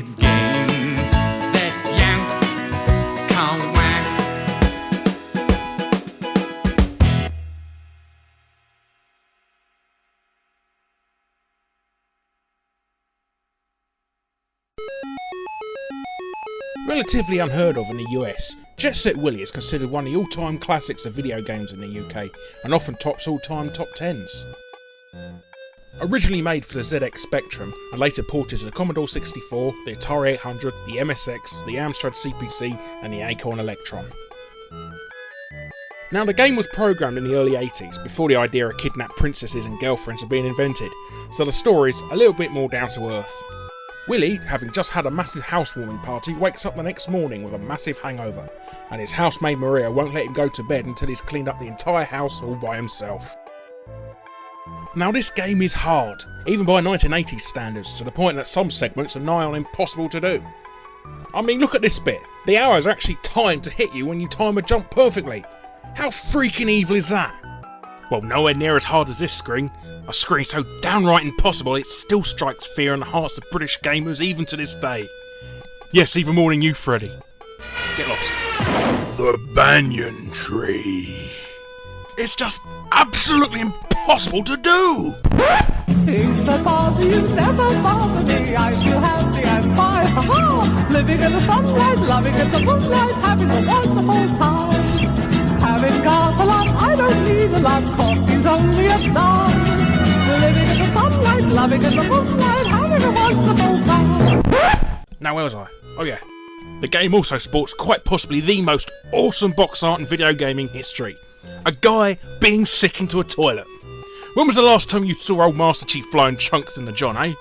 It's games that yanks can't whack. Relatively unheard of in the US, Set Willy is considered one of the all-time classics of video games in the UK, and often tops all-time top 10s. Originally made for the ZX Spectrum, and later ported to the Commodore 64, the Atari 800, the MSX, the Amstrad CPC, and the Acorn Electron. Now, the game was programmed in the early 80s, before the idea of kidnapped princesses and girlfriends had been invented, so the story's a little bit more down to earth. Willy, having just had a massive housewarming party, wakes up the next morning with a massive hangover, and his housemaid Maria won't let him go to bed until he's cleaned up the entire house all by himself. Now, this game is hard, even by 1980s standards, to the point that some segments are nigh on impossible to do. I mean, look at this bit. The arrows are actually timed to hit you when you time a jump perfectly. How freaking evil is that? Well, nowhere near as hard as this screen. A screen so downright impossible it still strikes fear in the hearts of British gamers even to this day. Yes, even more than you, Freddy. Get lost. The banyan tree. It's just absolutely impossible to do! Things that bother you never bother me. I feel happy and fine, ha-ha! Living in the sunlight, loving in the moonlight, having a wonderful time. Having got a lot, I don't need a lot, coffee's only a dime. Living in the sunlight, loving in the moonlight, having a wonderful time. Now, where was I? Oh yeah. The game also sports quite possibly the most awesome box art in video gaming history. A guy being sick into a toilet. When was the last time you saw old Master Chief blowing chunks in the John, eh?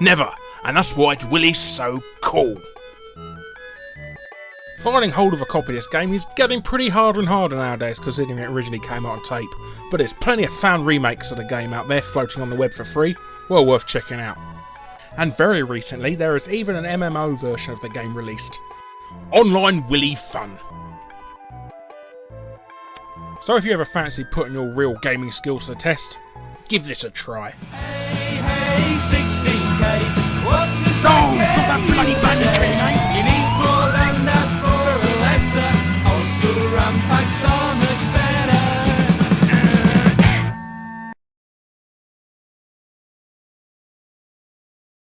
Never, and that's why Willy's so cool. Finding hold of a copy of this game is getting pretty harder and harder nowadays, considering it originally came out on tape, but there's plenty of fan remakes of the game out there floating on the web for free, well worth checking out. And very recently there is even an MMO version of the game released. Online Willy Fun. So if you ever fancy putting your real gaming skills to the test, give this a try. Hey, 16K, what does No! Not that bloody banyan tree, mate!